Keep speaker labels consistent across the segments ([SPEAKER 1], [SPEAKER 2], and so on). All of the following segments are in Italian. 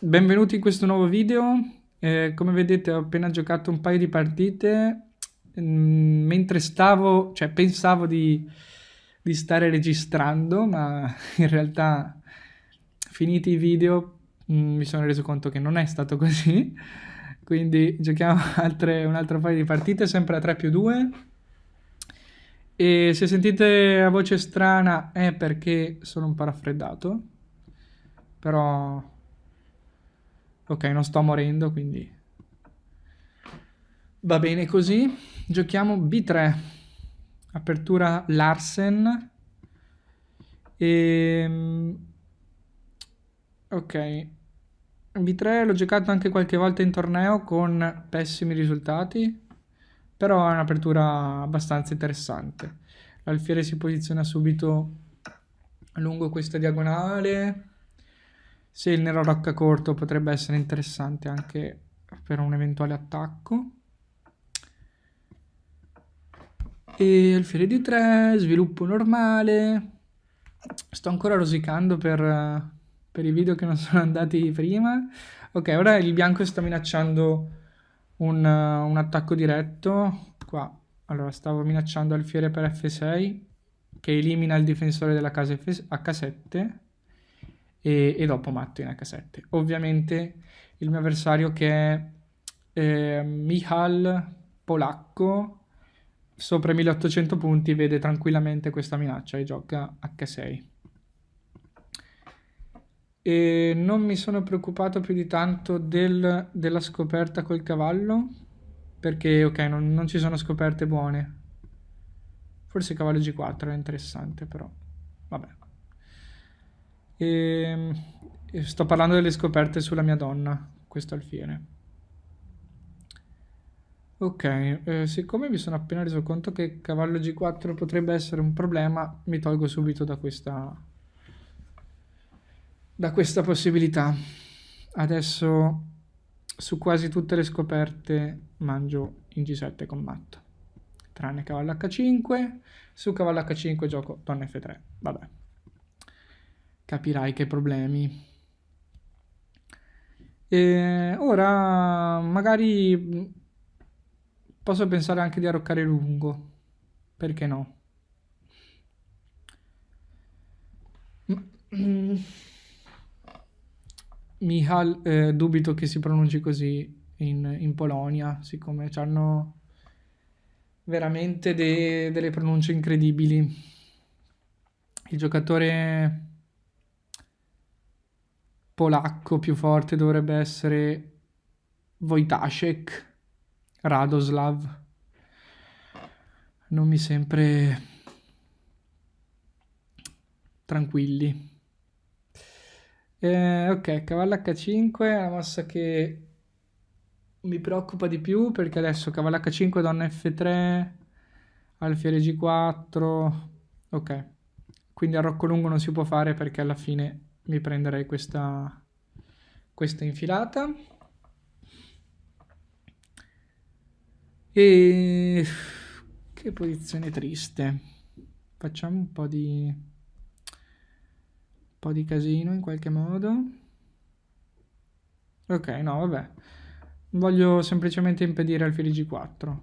[SPEAKER 1] Benvenuti in questo nuovo video. Come vedete ho appena giocato un paio di partite. Mentre pensavo di stare registrando, ma in realtà finiti i video mi sono reso conto che non è stato così. Quindi giochiamo un altro paio di partite, sempre a 3+2. E se sentite la voce strana è perché sono un po' raffreddato. Però ok, non sto morendo, quindi va bene così. Giochiamo B3. Apertura Larsen. Ok. B3 l'ho giocato anche qualche volta in torneo con pessimi risultati, però è un'apertura abbastanza interessante. L'alfiere si posiziona subito lungo questa diagonale. Se il nero rocca corto potrebbe essere interessante anche per un eventuale attacco. E alfiere di 3, sviluppo normale. Sto ancora rosicando per i video che non sono andati prima. Ok, ora il bianco sta minacciando un attacco diretto. Qua, allora, stavo minacciando alfiere per F6, che elimina il difensore della casa H7 e dopo matto in H7. Ovviamente il mio avversario, che è Michal polacco, sopra i 1800 punti, vede tranquillamente questa minaccia e gioca H6. E non mi sono preoccupato più di tanto della scoperta col cavallo, perché ok, non ci sono scoperte buone. Forse cavallo G4 è interessante, però vabbè. E sto parlando delle scoperte sulla mia donna, questo alfiere. Ok, siccome mi sono appena reso conto che cavallo G4 potrebbe essere un problema, mi tolgo subito da questa possibilità. Adesso su quasi tutte le scoperte mangio in G7 con matto, tranne cavallo H5. Su cavallo H5 gioco donna F3, vabbè, capirai che problemi. E ora magari posso pensare anche di arroccare lungo, perché no? Michal, dubito che si pronunci così in Polonia, siccome hanno veramente delle pronunce incredibili. Il giocatore polacco più forte dovrebbe essere Wojtaszek, Radoslav. Nomi sempre tranquilli. Ok, cavallo H5 è la mossa che mi preoccupa di più, perché adesso cavallo H5, donna F3, alfiere G4. Ok, quindi arrocco lungo non si può fare, perché alla fine mi prenderei questa infilata. E che posizione triste. Facciamo un po' di casino in qualche modo. Ok, no, vabbè. Voglio semplicemente impedire alfiere G4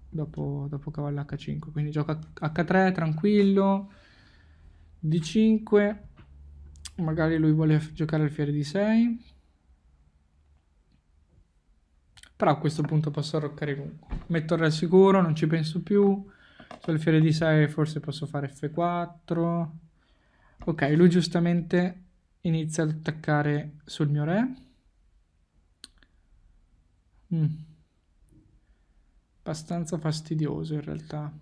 [SPEAKER 1] dopo cavallo H5. Quindi gioco H3 tranquillo. D5. Magari lui vuole giocare alfiere D6. Però a questo punto posso arroccare lungo. Metto il re al sicuro, non ci penso più. Su alfiere D6 forse posso fare F4. Ok, lui giustamente inizia ad attaccare sul mio re. Abbastanza fastidioso in realtà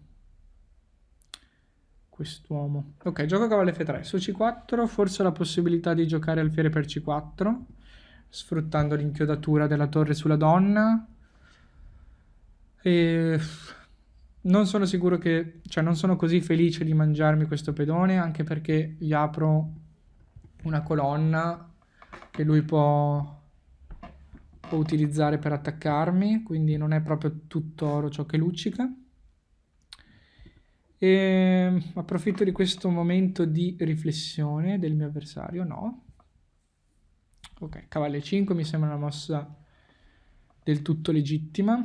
[SPEAKER 1] quest'uomo. Ok, gioco cavallo F3. Su C4 forse ho la possibilità di giocare alfiere per C4, sfruttando l'inchiodatura della torre sulla donna. E non sono sicuro non sono così felice di mangiarmi questo pedone, anche perché gli apro una colonna che lui può utilizzare per attaccarmi, quindi non è proprio tutto oro ciò che luccica. E approfitto di questo momento di riflessione del mio avversario. No, Ok, cavallo 5 mi sembra una mossa del tutto legittima.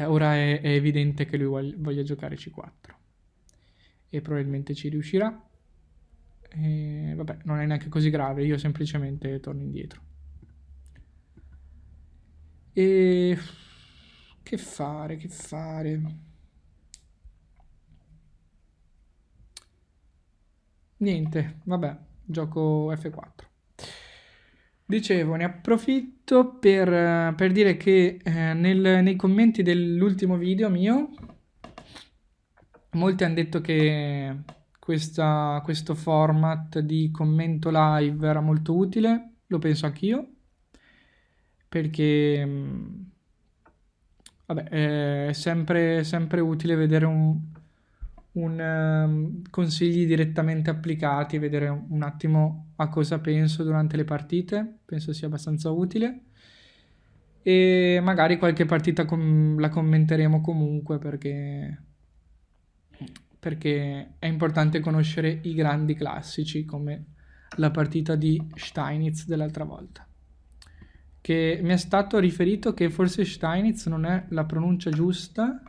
[SPEAKER 1] Ora è evidente che lui voglia giocare C4 e probabilmente ci riuscirà. Vabbè, non è neanche così grave, io semplicemente torno indietro. E che fare? Niente, vabbè, gioco F4. Dicevo, ne approfitto per dire che nei commenti dell'ultimo video mio molti hanno detto che questo format di commento live era molto utile, lo penso anch'io, perché vabbè, è sempre utile vedere consigli direttamente applicati, vedere un attimo a cosa penso durante le partite, penso sia abbastanza utile. E magari qualche partita la commenteremo comunque perché è importante conoscere i grandi classici come la partita di Steinitz dell'altra volta, che mi è stato riferito che forse Steinitz non è la pronuncia giusta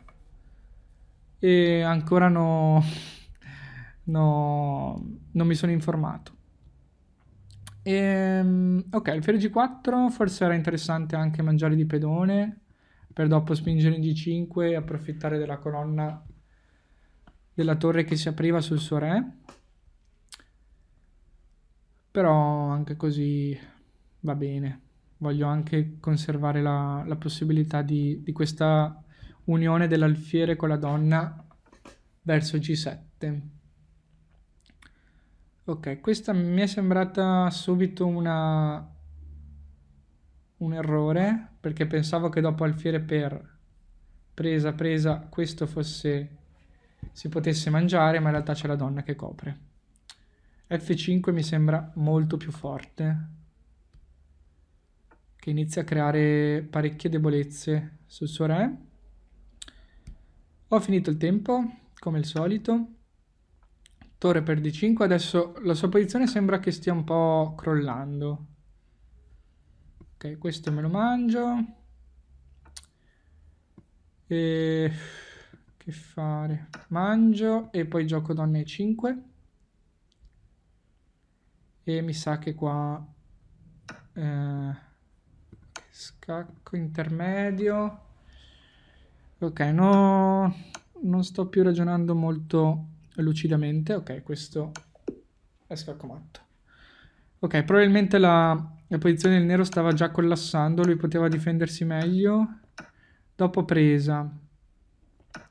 [SPEAKER 1] e ancora non mi sono informato. Ok, alfiere G4 forse era interessante anche mangiare di pedone per dopo spingere in G5 e approfittare della colonna della torre che si apriva sul suo re, però anche così va bene. Voglio anche conservare la possibilità di questa unione dell'alfiere con la donna verso G7. Ok, questa mi è sembrata subito un errore, perché pensavo che dopo alfiere per presa questo si potesse mangiare, ma in realtà c'è la donna che copre. F5 mi sembra molto più forte, che inizia a creare parecchie debolezze sul suo re. Ho finito il tempo, come al solito. Torre per D5, adesso la sua posizione sembra che stia un po' crollando. Ok, questo me lo mangio. E che fare? Mangio e poi gioco donna E5. E mi sa che qua scacco intermedio. Ok, no, non sto più ragionando molto lucidamente. Ok, questo è scacco matto. Ok, probabilmente la posizione del nero stava già collassando, lui poteva difendersi meglio. Dopo presa,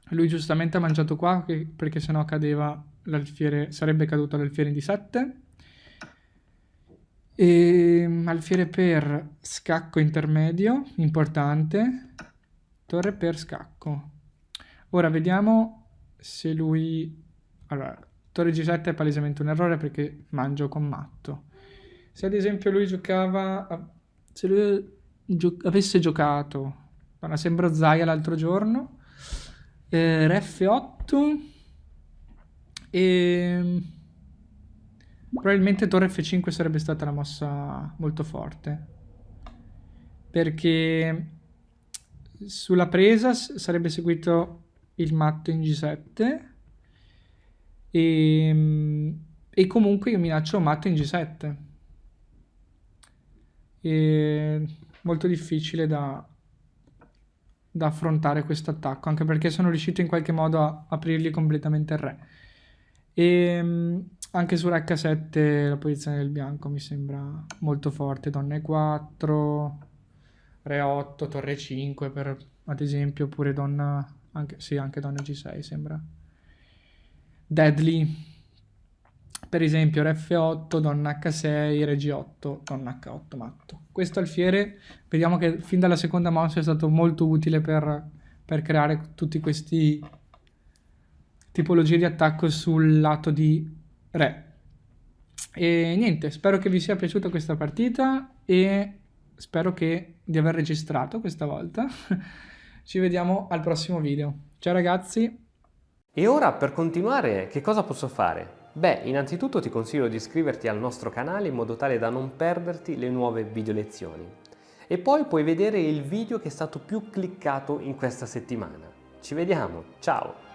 [SPEAKER 1] lui giustamente ha mangiato qua perché sennò cadeva l'alfiere, sarebbe caduto l'alfiere in D7. E alfiere per scacco intermedio, importante. Torre per scacco. Ora vediamo se lui... Allora, torre G7 è palesemente un errore perché mangio con matto. Se ad esempio lui giocava... Se lui avesse giocato una Sembrozaia l'altro giorno, Re F8 e... Probabilmente torre F5 sarebbe stata una mossa molto forte, perché sulla presa sarebbe seguito il matto in G7 e comunque io minaccio un matto in G7. E molto difficile da affrontare questo attacco, anche perché sono riuscito in qualche modo a aprirgli completamente il re. E anche su H7 la posizione del bianco mi sembra molto forte, donna E4, Re 8, Torre 5 per, ad esempio, oppure donna, anche donna G6 sembra deadly. Per esempio Re F8, donna H6, Re G8, donna H8 matto. Questo alfiere, vediamo che fin dalla seconda mossa è stato molto utile per creare tutti questi tipologie di attacco sul lato di Re. E niente, spero che vi sia piaciuta questa partita e spero di aver registrato questa volta. Ci vediamo al prossimo video. Ciao ragazzi!
[SPEAKER 2] E ora per continuare che cosa posso fare? Beh, innanzitutto ti consiglio di iscriverti al nostro canale in modo tale da non perderti le nuove video lezioni. E poi puoi vedere il video che è stato più cliccato in questa settimana. Ci vediamo, ciao!